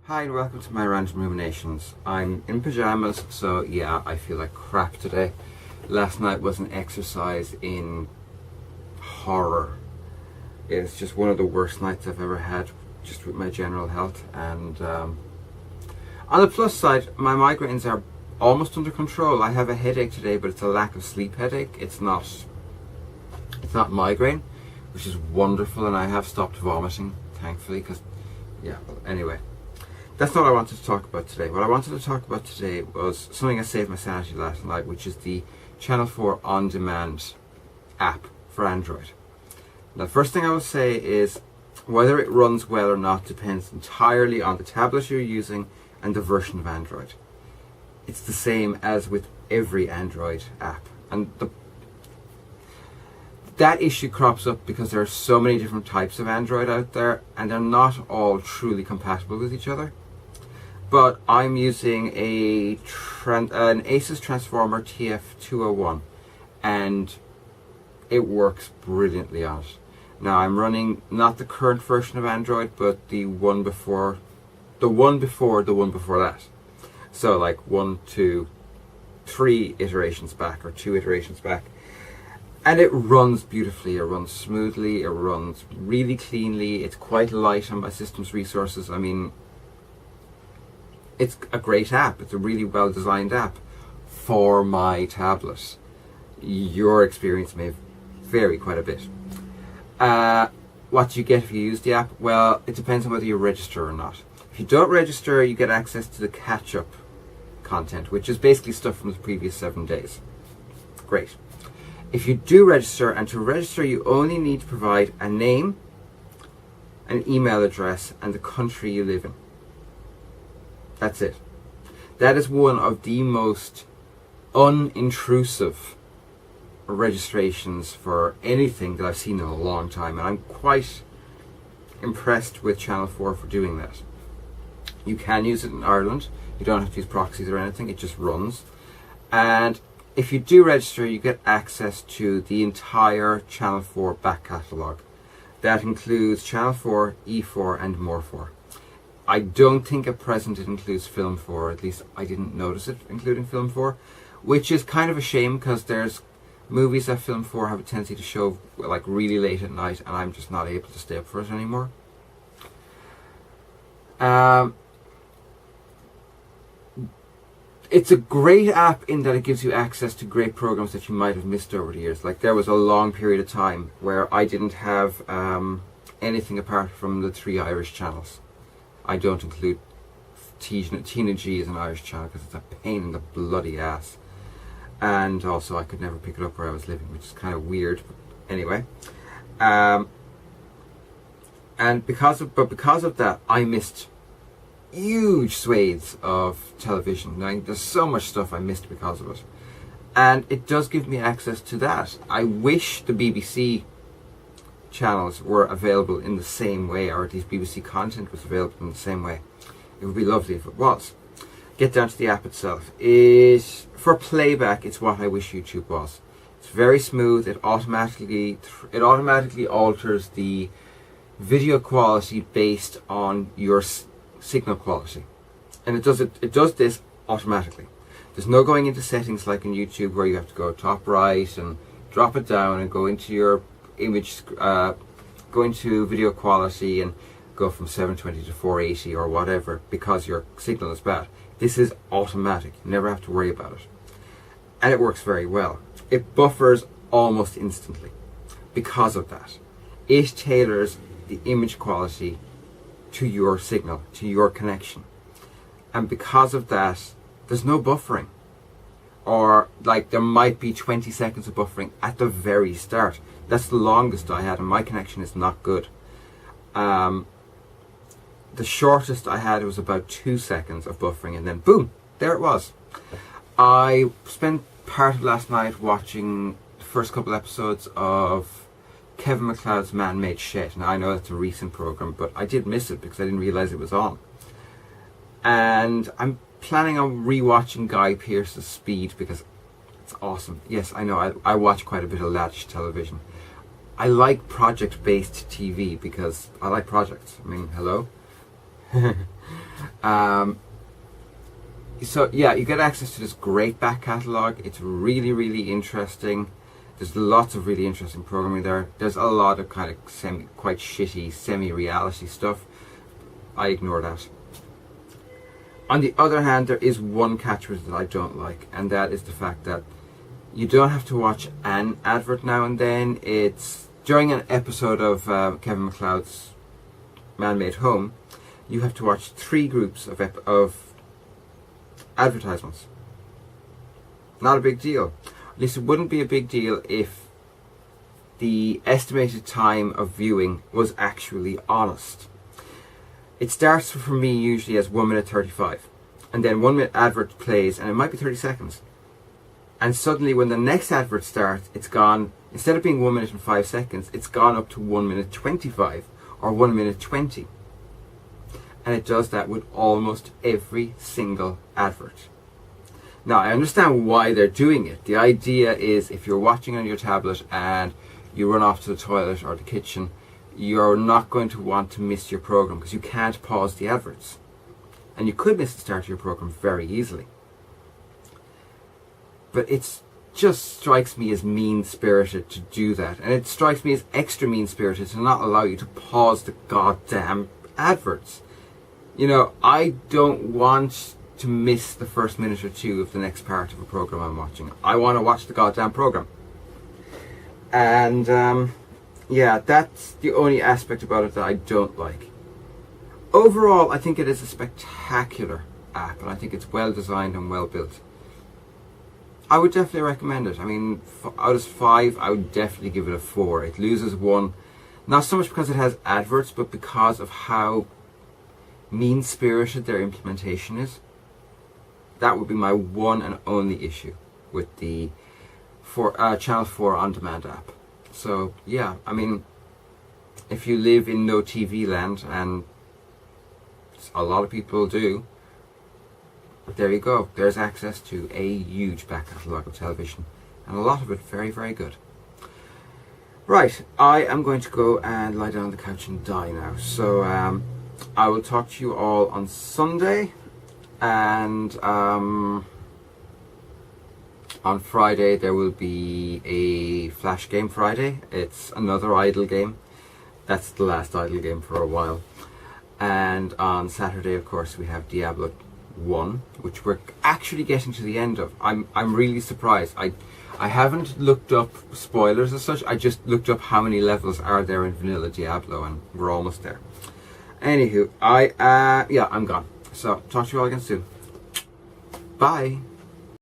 Hi and welcome to my random ruminations. I'm in pajamas, so yeah, I feel like crap today. Last night was an exercise in horror. It's just one of the worst nights I've ever had, just with my general health. And on the plus side, my migraines are almost under control. I have a headache today, but it's a lack of sleep headache. It's not migraine, which is wonderful, and I have stopped vomiting, thankfully, because yeah, well, anyway. That's not what I wanted to talk about today. What I wanted to talk about today was something I saved my sanity last night, which is the Channel 4 On Demand app for Android. Now, the first thing I will say is whether it runs well or not depends entirely on the tablet you're using and the version of Android. It's the same as with every Android app. And that issue crops up because there are so many different types of Android out there, and they're not all truly compatible with each other. But I'm using an Asus Transformer TF201, and it works brilliantly on it. Now I'm running not the current version of Android, but the one before that. So like 1, 2, 3 iterations back, or 2 iterations back. And it runs beautifully, it runs smoothly, it runs really cleanly, it's quite light on my system's resources. I mean, it's a great app, it's a really well designed app for my tablet. Your experience may vary quite a bit. What do you get if you use the app? Well, it depends on whether you register or not. If you don't register, you get access to the catch-up content, which is basically stuff from the previous 7 days. Great. If you do register, and to register you only need to provide a name, an email address, and the country you live in. That's it. That is one of the most unintrusive registrations for anything that I've seen in a long time, and I'm quite impressed with Channel 4 for doing that. You can use it in Ireland. You don't have to use proxies or anything, it just runs. And if you do register, you get access to the entire Channel 4 back catalogue. That includes Channel 4, E4 and More 4. I don't think at present it includes Film 4, at least I didn't notice it including Film 4, which is kind of a shame because there's movies that Film 4 have a tendency to show like really late at night, and I'm just not able to stay up for it anymore. It's a great app in that it gives you access to great programs that you might have missed over the years. Like there was a long period of time where I didn't have anything apart from the 3 Irish channels. I don't include Tina G as an Irish channel because it's a pain in the bloody ass. And also I could never pick it up where I was living, which is kind of weird. But anyway. And because of that, I missed huge swathes of television. Now, there's so much stuff I missed because of it, and it does give me access to that. I wish the BBC channels were available in the same way, or at least BBC content was available in the same way. It would be lovely if it was. Get down to the app itself. For playback, it's what I wish YouTube was. It's very smooth. It automatically alters the video quality based on your signal quality, and it does this automatically. There's no going into settings like in YouTube where you have to go top right and drop it down and go into your image, go into video quality and go from 720 to 480 or whatever because your signal is bad. This is automatic. You never have to worry about it, and it works very well. It buffers almost instantly. Because of that, it tailors the image quality to your signal, to your connection. And because of that, there's no buffering. Or like there might be 20 seconds of buffering at the very start. That's the longest I had, and my connection is not good. The shortest I had was about 2 seconds of buffering, and then boom, there it was. I spent part of last night watching the first couple episodes of Kevin MacLeod's Man-Made Shit. Now I know that's a recent program, but I did miss it because I didn't realize it was on. And I'm planning on rewatching Guy Pearce's Speed because it's awesome. Yes, I know, I watch quite a bit of lavish television. I like project-based TV because I like projects. I mean, hello? So yeah, you get access to this great back catalogue. It's really, really interesting. There's lots of really interesting programming there. There's a lot of kind of quite shitty semi-reality stuff. I ignore that. On the other hand, there is one catchword that I don't like, and that is the fact that you don't have to watch an advert now and then. It's during an episode of Kevin MacLeod's Man-Made Home, you have to watch 3 groups of advertisements. Not a big deal. At least it wouldn't be a big deal if the estimated time of viewing was actually honest. It starts for me usually as 1 minute 35, and then 1 minute advert plays, and it might be 30 seconds. And suddenly when the next advert starts, it's gone, instead of being 1 minute and 5 seconds, it's gone up to 1 minute 25 or 1 minute 20. And it does that with almost every single advert. Now, I understand why they're doing it. The idea is if you're watching on your tablet and you run off to the toilet or the kitchen, you're not going to want to miss your program because you can't pause the adverts. And you could miss the start of your program very easily. But it just strikes me as mean-spirited to do that. And it strikes me as extra mean-spirited to not allow you to pause the goddamn adverts. You know, I don't want to miss the first minute or 2 of the next part of a program I'm watching. I want to watch the goddamn program. And yeah, that's the only aspect about it that I don't like. Overall, I think it is a spectacular app, and I think it's well designed and well built. I would definitely recommend it. I mean, out of 5, I would definitely give it a 4. It loses 1, not so much because it has adverts, but because of how mean-spirited their implementation is. That would be my one and only issue with the Channel 4 on-demand app. So yeah, I mean, if you live in no TV land, and a lot of people do, there you go. There's access to a huge back catalogue of television, and a lot of it very, very good. Right, I am going to go and lie down on the couch and die now. So I will talk to you all on Sunday, and on Friday there will be a Flash Game Friday. It's another idle game. That's the last idle game for a while. And on Saturday, of course, we have Diablo 1, which we're actually getting to the end of. I'm really surprised. I haven't looked up spoilers as such. I just looked up how many levels are there in vanilla Diablo, and we're almost there. Anywho, yeah, I'm gone. So talk to you all again soon. Bye.